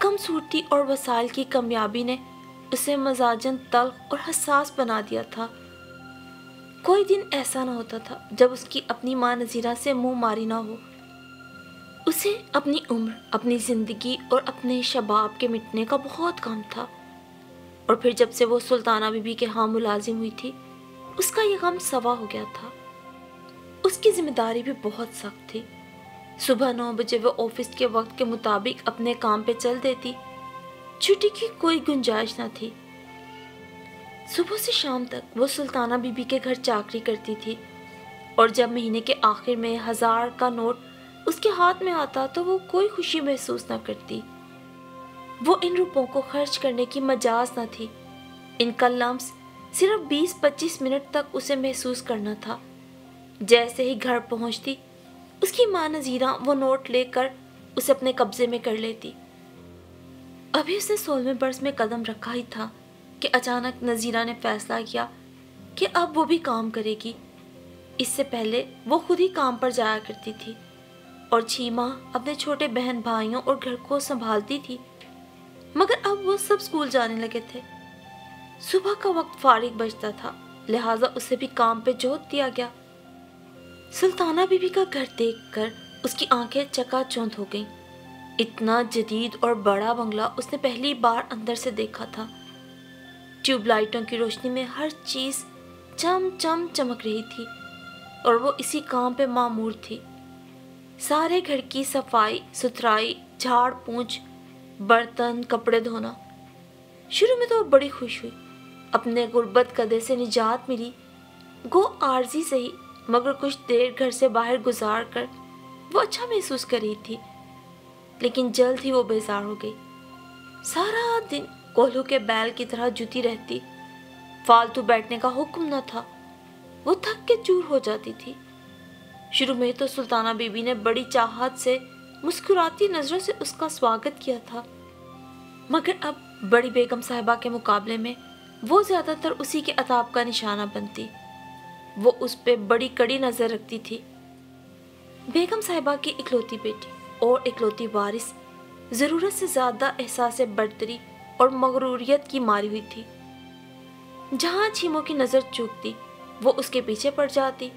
کم صورتی اور وسائل کی کمیابی نے اسے مزاجن تلخ اور حساس بنا دیا تھا۔ کوئی دن ایسا نہ ہوتا تھا جب اس کی اپنی ماں نذیرہ سے منہ ماری نہ ہو۔ اسے اپنی عمر، اپنی زندگی اور اپنے شباب کے مٹنے کا بہت غم تھا، اور پھر جب سے وہ سلطانہ بی بی کے ہاں ملازم ہوئی تھی اس کا یہ غم سوا ہو گیا تھا۔ اس کی ذمہ داری بھی بہت سخت تھی۔ صبح 9 بجے وہ آفس کے وقت کے مطابق اپنے کام پہ چل دیتی، چھٹی کی کوئی گنجائش نہ تھی۔ صبح سے شام تک وہ سلطانہ بی بی کے گھر چاکری کرتی تھی، اور جب مہینے کے آخر میں 1000 کا نوٹ اس کے ہاتھ میں آتا تو وہ کوئی خوشی محسوس نہ کرتی۔ وہ ان روپوں کو خرچ کرنے کی مجاز نہ تھی، ان کا لمس صرف 20-25 منٹ تک اسے محسوس کرنا تھا۔ جیسے ہی گھر پہنچتی اس کی ماں نذیرہ وہ نوٹ لے کر اسے اپنے قبضے میں کر لیتی۔ ابھی اس نے 16ویں برس میں قدم رکھا ہی تھا کہ اچانک نذیرہ نے فیصلہ کیا کہ اب وہ بھی کام کرے گی۔ اس سے پہلے وہ خود ہی کام پر جایا کرتی تھی اور 6 ماہ اپنے چھوٹے بہن بھائیوں اور گھر کو سنبھالتی تھی، مگر اب وہ سب اسکول جانے لگے تھے۔ صبح کا وقت فارغ بچتا تھا، لہٰذا اسے بھی کام پہ جوت دیا گیا۔ سلطانہ بی بی کا گھر دیکھ کر اس کی آنکھیں چکا چوندھ ہو گئیں۔ اتنا جدید اور بڑا بنگلہ اس نے پہلی بار اندر سے دیکھا تھا۔ ٹیوب لائٹوں کی روشنی میں ہر چیز چم چم چمک رہی تھی اور وہ اسی کام پہ مامور تھی۔ سارے گھر کی صفائی ستھرائی، جھاڑ پونچھ، برتن، کپڑے دھونا۔ شروع میں تو وہ بڑی خوش ہوئی، اپنے غربت کدے سے نجات ملی، گو عارضی سہی، مگر کچھ دیر گھر سے باہر گزار کر وہ اچھا محسوس کر رہی تھی۔ لیکن جلد ہی وہ بیزار ہو گئی۔ سارا دن کوہلو کے بیل کی طرح جوتی رہتی، فالتو بیٹھنے کا حکم نہ تھا، وہ تھک کے چور ہو جاتی تھی۔ شروع میں تو سلطانہ بی بی نے بڑی چاہت سے مسکراتی نظروں سے اس کا سواگت کیا تھا، مگر اب بڑی بیگم صاحبہ کے مقابلے میں وہ زیادہ تر اسی کے عتاب کا نشانہ بنتی۔ وہ اس پہ بڑی کڑی نظر رکھتی تھی۔ بیگم صاحبہ کی اکلوتی بیٹی اور اکلوتی وارث ضرورت سے زیادہ احساس برتری اور مغروریت کی ماری ہوئی تھی۔ جہاں چھیموں کی نظر چوکتی وہ اس کے پیچھے پڑ جاتی،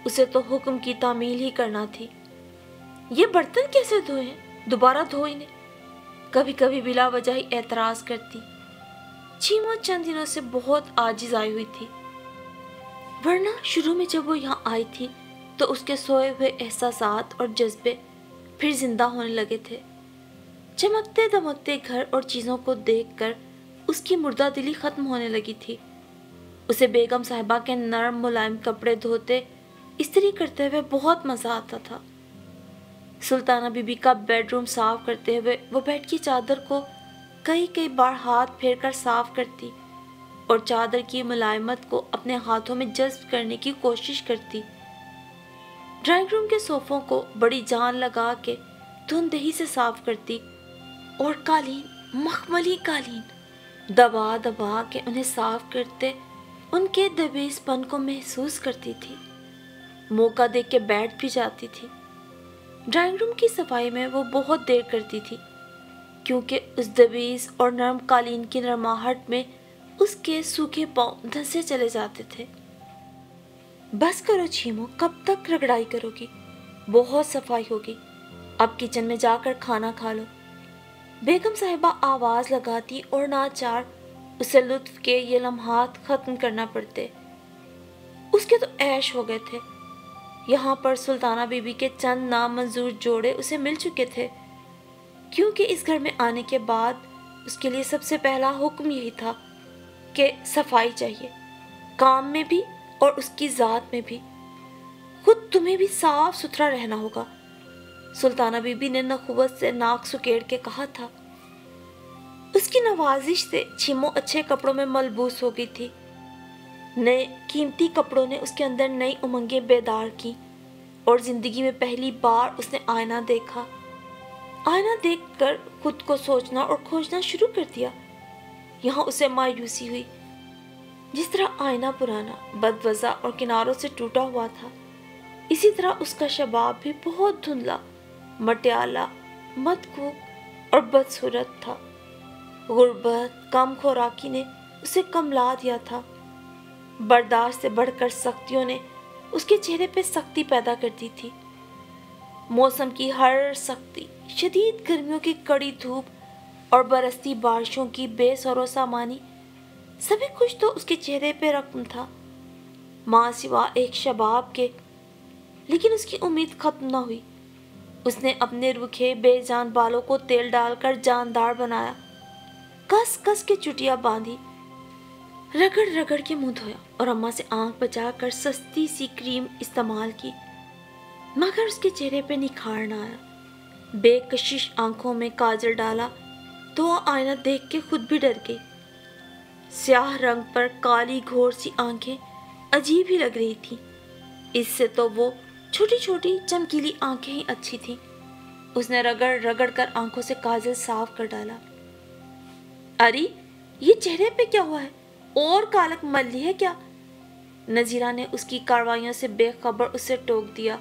اسے تو حکم کی تعمیل ہی کرنا تھی۔ یہ برتن کیسے دھوئے ہیں؟ دوبارہ دھو انہیں، کبھی کبھی بلا وجہ ہی اعتراض کرتی۔ چھیموں چند دنوں سے بہت عاجز آئی ہوئی تھی، ورنہ شروع میں جب وہ یہاں آئی تھی تو اس کے سوئے ہوئے احساسات اور جذبے پھر زندہ ہونے لگے تھے۔ چمکتے دمکتے گھر اور چیزوں کو دیکھ کر اس کی مردہ دلی ختم ہونے لگی تھی۔ اسے بیگم صاحبہ کے نرم ملائم کپڑے دھوتے، استری کرتے ہوئے بہت مزہ آتا تھا۔ سلطانہ بی بی کا بیڈ روم صاف کرتے ہوئے وہ بیڈ کی چادر کو کئی بار ہاتھ پھیر کر صاف کرتی اور چادر کی ملائمت کو اپنے ہاتھوں میں جذب کرنے کی کوشش کرتی۔ ڈرائنگ روم کے صوفوں کو بڑی جان لگا کے دھندہی سے صاف کرتی اور قالین، مخملی قالین دبا دبا کے انہیں صاف کرتے ان کے دبیز پن کو محسوس کرتی تھی۔ موقع دیکھ کے بیٹھ بھی جاتی تھی۔ ڈرائنگ روم کی صفائی میں وہ بہت دیر کرتی تھی، کیونکہ اس دبیز اور نرم قالین کی نرماہٹ میں اس کے سوکھے پاؤں دھنسے چلے جاتے تھے۔ بس کرو چھیمو، کب تک رگڑائی کرو گی؟ بہت صفائی ہوگی، اب کچن میں جا کر کھانا کھا لو۔ بیگم صاحبہ آواز لگاتی اور ناچار اسے لطف کے یہ لمحات ختم کرنا پڑتے۔ اس کے تو عیش ہو گئے تھے۔ یہاں پر سلطانہ بی بی کے چند نامنظور جوڑے اسے مل چکے تھے، کیونکہ اس گھر میں آنے کے بعد اس کے لیے سب سے پہلا حکم یہی تھا کہ صفائی چاہیے، کام میں بھی اور اس کی ذات میں بھی۔ خود تمہیں بھی صاف ستھرا رہنا ہوگا، سلطانہ بی بی نے نخوت سے ناک سکیڑ کے کہا تھا۔ اس کی نوازش سے چھیمو اچھے کپڑوں میں ملبوس ہو گئی تھی۔ نئے قیمتی کپڑوں نے اس کے اندر نئی امنگیں بیدار کی اور زندگی میں پہلی بار اس نے آئینہ دیکھا۔ آئینہ دیکھ کر خود کو سوچنا اور کھوجنا شروع کر دیا۔ یہاں اسے مایوسی ہوئی۔ جس طرح آئینہ پرانا، بدوضع اور کناروں سے ٹوٹا ہوا تھا، اسی طرح اس کا شباب بھی بہت دھندلا، مٹیالہ، مدکوک اور بدصورت تھا۔ غربت، کم خوراکی نے اسے کملا دیا تھا۔ برداشت سے بڑھ کر سختیوں نے اس کے چہرے پہ سختی پیدا کر دی تھی۔ موسم کی ہر سختی، شدید گرمیوں کی کڑی دھوپ اور برستی بارشوں کی بے سرو سامانی، سبھی کچھ تو اس کے چہرے پہ رقم تھا، ماں سوا ایک شباب کے۔ لیکن اس کی امید ختم نہ ہوئی۔ اس نے اپنے روکھے بے جان بالوں کو تیل ڈال کر جاندار بنایا، کس کس کے چٹیاں باندھی، رگڑ رگڑ کے منہ دھویا اور اماں سے آنکھ بچا کر سستی سی کریم استعمال کی، مگر اس کے چہرے پہ نکھار نہ آیا۔ بے کشش آنکھوں میں کاجل ڈالا تو وہ آئینہ دیکھ کے خود بھی ڈر گئی۔ سیاہ رنگ پر کالی گھور سی آنکھیں عجیب ہی لگ رہی تھیں۔ اس سے تو وہ چھوٹی چھوٹی چمکیلی آنکھیں ہی اچھی تھیں۔ اس نے رگڑ رگڑ کر آنکھوں سے کاجل صاف کر ڈالا۔ اری، یہ چہرے پہ کیا ہوا ہے؟ اور کالک مل لی ہے کیا؟ نذیرہ نے اس کی کارروائیوں سے بے خبر اسے ٹوک دیا۔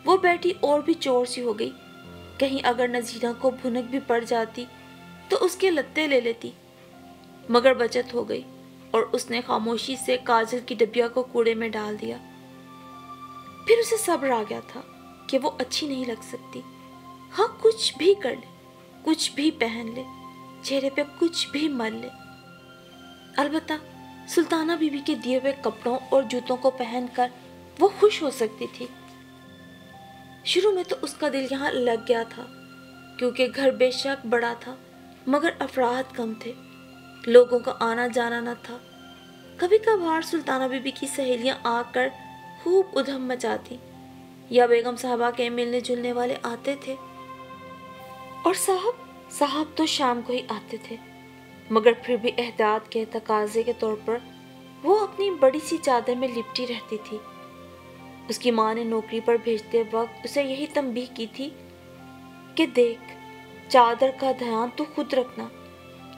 وہ بیٹھی اور بھی چور سی ہو گئی۔ کہیں اگر نذیرہ کو بھنک بھی پڑ جاتی تو اس کے لتے لے لیتی، مگر بچت ہو گئی اور اس نے خاموشی سے کاجل کی ڈبیا کو کوڑے میں ڈال دیا۔ پھر اسے صبر آ گیا تھا کہ وہ اچھی نہیں لگ سکتی۔ ہاں، کچھ بھی کر لے، کچھ بھی پہن لے، چہرے پہ کچھ بھی مل لے، البتہ سلطانہ بی بی کے دیے ہوئے کپڑوں اور جوتوں کو پہن کر وہ خوش ہو سکتی تھی۔ شروع میں تو اس کا دل یہاں لگ گیا تھا، کیونکہ گھر بے شک بڑا تھا مگر افراد کم تھے، لوگوں کا آنا جانا نہ تھا۔ کبھی کبھار سلطانہ بی بی کی سہیلیاں آ کر خوب ادھم مچاتی، یا بیگم صاحبہ کے ملنے جلنے والے آتے تھے، اور صاحب تو شام کو ہی آتے تھے، مگر پھر بھی احتیاط کے تقاضے کے طور پر وہ اپنی بڑی سی چادر میں لپٹی رہتی تھی۔ اس کی ماں نے نوکری پر بھیجتے وقت اسے یہی تنبیہ کی تھی کہ دیکھ، چادر کا دھیان تو خود رکھنا،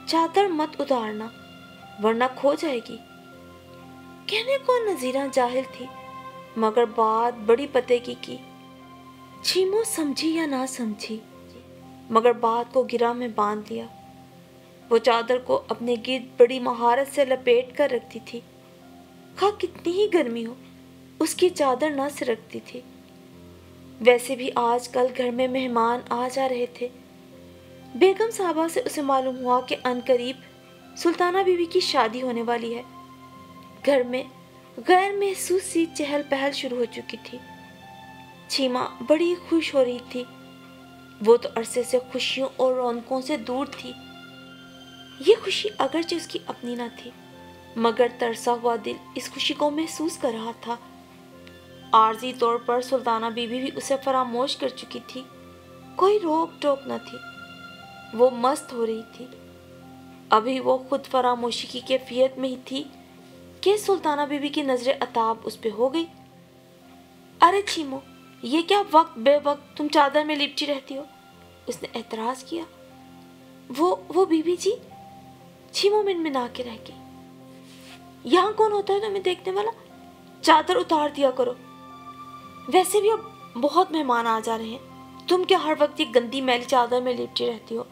چادر مت اتارنا ورنہ کھو جائے گی۔ کہنے کو نذیرہ جاہل تھی، مگر بات بڑی پتے کی۔ چھیمو سمجھی یا نہ سمجھی، مگر بات کو گرہ میں باندھ لیا۔ وہ چادر کو اپنے گرد بڑی مہارت سے لپیٹ کر رکھتی تھی، خواہ کتنی ہی گرمی ہو، اس کی چادر نہ سرکتی تھی۔ ویسے بھی آج کل گھر میں مہمان آ جا رہے تھے۔ بیگم صاحبہ سے اسے معلوم ہوا کہ عنقریب سلطانہ بی بی کی شادی ہونے والی ہے۔ گھر میں غیر محسوس سی چہل پہل شروع ہو چکی تھی۔ چھیما بڑی خوش ہو رہی تھی۔ وہ تو عرصے سے خوشیوں اور رونقوں سے دور تھی۔ یہ خوشی اگرچہ اس کی اپنی نہ تھی، مگر ترسا ہوا دل اس خوشی کو محسوس کر رہا تھا۔ عارضی طور پر سلطانہ بی بی بھی اسے فراموش کر چکی تھی، کوئی روک ٹوک نہ تھی، وہ مست ہو رہی تھی۔ ابھی وہ خود فراموشی کی کیفیت میں ہی تھی کہ سلطانہ بی بی کی نظر عتاب اس پہ ہو گئی۔ ارے چھیمو، یہ کیا وقت بے وقت تم چادر میں لپٹی رہتی ہو؟ اس نے اعتراض کیا۔ وہ بی بی جی، چھیمو منمنا کے رہ گئی۔ یہاں کون ہوتا ہے تمہیں دیکھنے والا؟ چادر اتار دیا کرو۔ ویسے بھی اب بہت مہمان آ جا رہے ہیں، تم کیا ہر وقت یہ گندی میلی چادر میں لپٹی رہتی ہو؟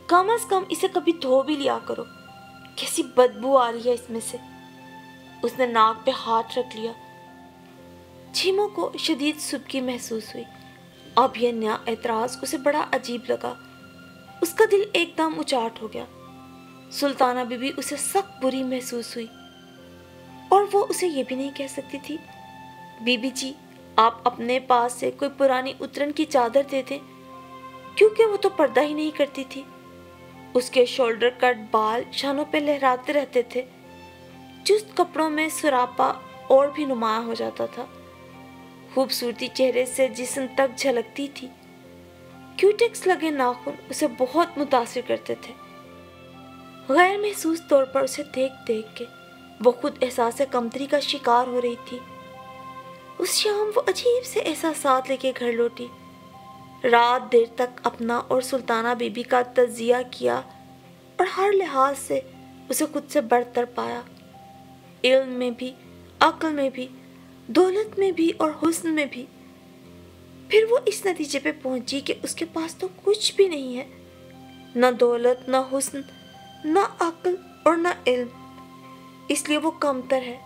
کم از کم اسے کبھی دھو بھی لیا کرو، کیسی بدبو آ رہی ہے اس میں سے۔ اس نے ناک پہ ہاتھ رکھ لیا۔ چھیمو کو شدید سبکی محسوس ہوئی۔ اب یہ نیا اعتراض اسے بڑا عجیب لگا۔ اس کا دل ایک دم اچاٹ ہو گیا۔ سلطانہ بی بی اسے سخت بری محسوس ہوئی، اور وہ اسے یہ بھی نہیں کہہ سکتی تھی، بی بی جی آپ اپنے پاس سے کوئی پرانی اترن کی چادر دے دیں، کیونکہ وہ تو پردہ ہی نہیں کرتی تھی۔ اس کے شولڈر کٹ بال شانوں پہ لہراتے رہتے تھے، چست کپڑوں میں سراپا اور بھی نمایاں ہو جاتا تھا۔ خوبصورتی چہرے سے جسم تک جھلکتی تھی۔ کیوٹکس لگے ناخن اسے بہت متاثر کرتے تھے۔ غیر محسوس طور پر اسے دیکھ دیکھ کے وہ خود احساس کمتری کا شکار ہو رہی تھی۔ اس شام وہ عجیب سے احساسات لے کے گھر لوٹی۔ رات دیر تک اپنا اور سلطانہ بی بی کا تجزیہ کیا اور ہر لحاظ سے اسے خود سے برتر پایا، علم میں بھی، عقل میں بھی، دولت میں بھی اور حسن میں بھی۔ پھر وہ اس نتیجے پہ پہنچی کہ اس کے پاس تو کچھ بھی نہیں ہے، نہ دولت، نہ حسن، نہ عقل اور نہ علم، اس لیے وہ کمتر ہے۔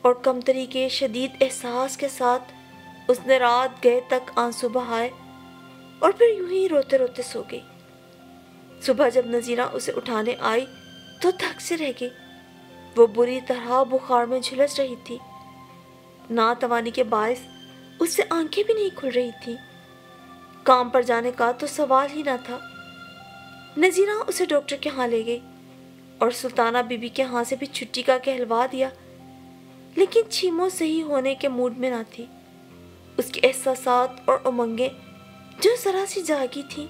اور کمتری کے شدید احساس کے ساتھ اس نے رات گئے تک آنسو بہائے اور پھر یوں ہی روتے روتے سو گئی۔ صبح جب نذیرہ اسے اٹھانے آئی تو تھک سے رہ گئی۔ وہ بری طرح بخار میں جھلس رہی تھی۔ ناتوانی کے باعث اس سے آنکھیں بھی نہیں کھل رہی تھیں۔ کام پر جانے کا تو سوال ہی نہ تھا۔ نذیرہ اسے ڈاکٹر کے ہاں لے گئی اور سلطانہ بی بی کے ہاں سے بھی چھٹی کا کہلوا دیا، لیکن چھیمو صحیح ہونے کے موڈ میں نہ تھی۔ اس کے احساسات اور امنگیں جو ذرا سی جاگی تھیں،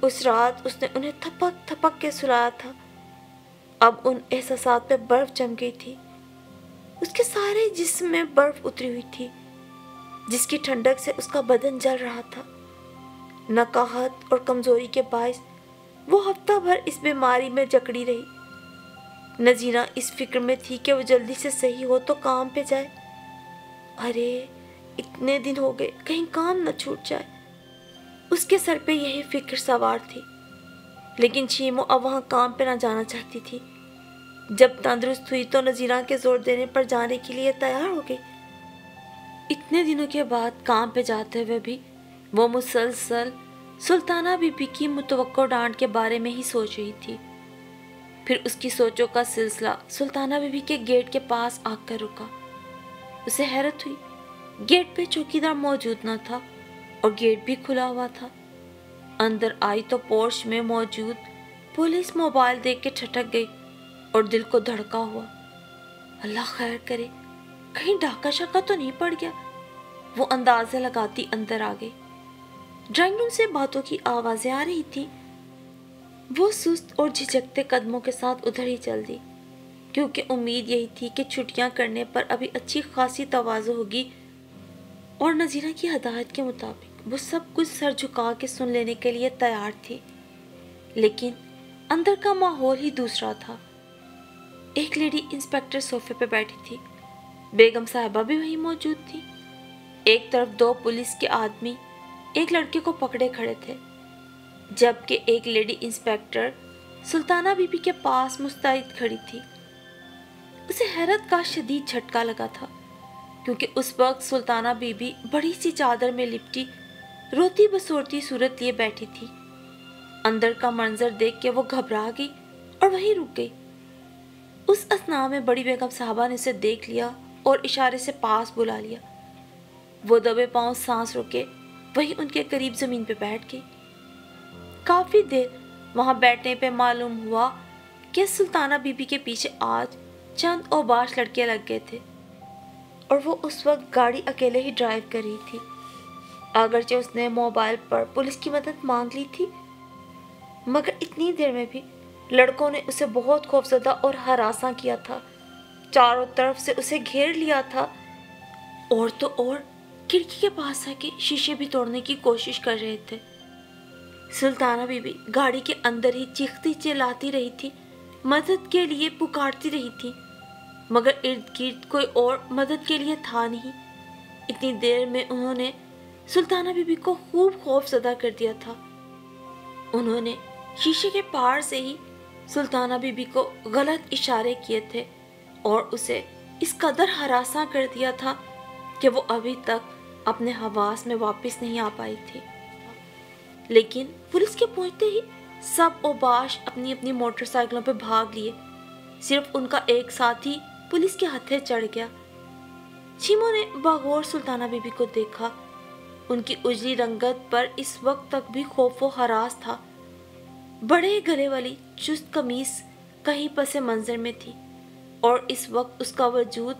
اس رات اس نے انہیں تھپک تھپک کے سلایا تھا، اب ان احساسات پہ برف جم گئی تھی۔ اس کے سارے جسم میں برف اتری ہوئی تھی، جس کی ٹھنڈک سے اس کا بدن جل رہا تھا۔ نقاہت اور کمزوری کے باعث وہ ہفتہ بھر اس بیماری میں جکڑی رہی۔ نذیرہ اس فکر میں تھی کہ وہ جلدی سے صحیح ہو تو کام پہ جائے۔ ارے اتنے دن ہو گئے، کہیں کام نہ چھوٹ جائے، اس کے سر پہ یہی فکر سوار تھی۔ لیکن چھیمو اب وہاں کام پہ نہ جانا چاہتی تھی۔ جب تندرست ہوئی تو نذیرہ کے زور دینے پر جانے کے لیے تیار ہو گئی۔ اتنے دنوں کے بعد کام پہ جاتے ہوئے بھی وہ مسلسل سلطانہ بی بی کی متوقع ڈانٹ کے بارے میں ہی سوچ رہی تھی۔ پھر اس کی سوچوں کا سلسلہ سلطانہ بی بی کے گیٹ کے پاس آ کر رکا۔ اسے حیرت ہوئی، گیٹ پہ چوکیدار موجود نہ تھا اور گیٹ بھی کھلا ہوا تھا۔ اندر آئی تو پورچ میں موجود پولیس موبائل دیکھ کے ٹھٹک گئی اور دل کو دھڑکا ہوا۔ اللہ خیر کرے، کہیں ڈاکہ شاکہ تو نہیں پڑ گیا؟ وہ اندازے لگاتی اندر آ گئی۔ ڈرائنگ روم سے باتوں کی آوازیں آ رہی تھیں۔ وہ سست اور جھجکتے قدموں کے ساتھ ادھر ہی چل دی، کیونکہ امید یہی تھی کہ چھٹیاں کرنے پر ابھی اچھی خاصی تواضع ہوگی اور نذیرہ کی ہدایت کے مطابق وہ سب کچھ سر جھکا کے سن لینے کے لیے تیار تھی۔ لیکن اندر کا ماحول ہی دوسرا تھا۔ ایک لیڈی انسپیکٹر صوفے پہ بیٹھی تھی، بیگم صاحبہ بھی وہیں موجود تھی۔ ایک طرف دو پولیس کے آدمی ایک لڑکے کو پکڑے کھڑے تھے، جبکہ ایک lady inspector Sultana Bibi کے پاس مستعد کھڑی تھی۔ اسے حیرت کا شدید جھٹکا لگا تھا، کیونکہ اس وقت سلطانہ بی بی بڑی سی چادر میں لپٹی روتی بسورتی صورت لیے بیٹھی تھی۔ اندر کا منظر دیکھ کے وہ گھبرا گئی اور وہیں رک گئی۔ اس اثناء میں بڑی بیگم صاحبہ نے اسے دیکھ لیا اور اشارے سے پاس بلا لیا۔ وہ دبے پاؤں سانس روکے وہیں ان کے قریب زمین پہ بیٹھ گئی۔ کافی دیر وہاں بیٹھنے پہ معلوم ہوا کہ سلطانہ بی بی کے پیچھے آج چند اوباش لڑکے لگ گئے تھے اور وہ اس وقت گاڑی اکیلے ہی ڈرائیو کر رہی تھی۔ اگرچہ اس نے موبائل پر پولیس کی مدد مانگ لی تھی، مگر اتنی دیر میں بھی لڑکوں نے اسے بہت خوفزدہ اور ہراساں کیا تھا، چاروں طرف سے اسے گھیر لیا تھا، اور تو اور کھڑکی کے پاس آ کے شیشے بھی توڑنے کی کوشش کر رہے تھے۔ سلطانہ بی بی گاڑی کے اندر ہی چیختی چلاتی رہی تھی، مدد کے لیے پکارتی رہی تھی، مگر ارد گرد کوئی اور مدد کے لیے تھا نہیں۔ اتنی دیر میں انہوں نے سلطانہ بی بی کو خوب خوف زدہ کر دیا تھا۔ انہوں نے شیشے کے پار سے ہی سلطانہ بی بی کو غلط اشارے کیے تھے اور اسے اس قدر ہراساں کر دیا تھا کہ وہ ابھی تک اپنے حواس میں واپس نہیں آ پائی تھی۔ لیکن پولیس کے پہنچتے ہی سب اوباش اپنی اپنی موٹر سائیکلوں پہ بھاگ لیے، صرف ان کا ایک ساتھی پولیس کے ہتھے چڑھ گیا۔ چھیمو نے باغور سلطانہ بی بی کو دیکھا۔ ان کی اجلی رنگت پر اس وقت تک بھی خوف و ہراس تھا۔ بڑے گلے والی چست قمیص کہیں پس منظر میں تھی اور اس وقت اس کا وجود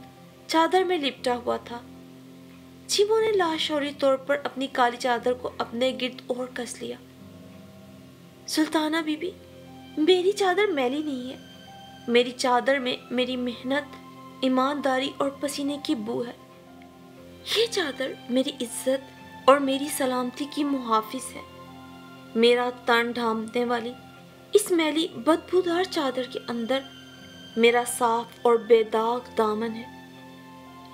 چادر میں لپٹا ہوا تھا۔ چھیمو نے لاشعوری طور پر اپنی کالی چادر کو اپنے گرد اور کس لیا۔ سلطانہ بی بی، میری چادر میلی نہیں ہے، میری چادر میں میری محنت، ایمانداری اور پسینے کی بو ہے۔ یہ چادر میری عزت اور میری سلامتی کی محافظ ہے۔ میرا تن ڈھانپنے والی اس میلی بدبودار چادر کے اندر میرا صاف اور بے داغ دامن ہے۔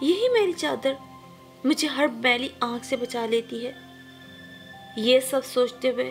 یہی میری چادر مجھے ہر میلی آنکھ سے بچا لیتی ہے۔ یہ سب سوچتے ہوئے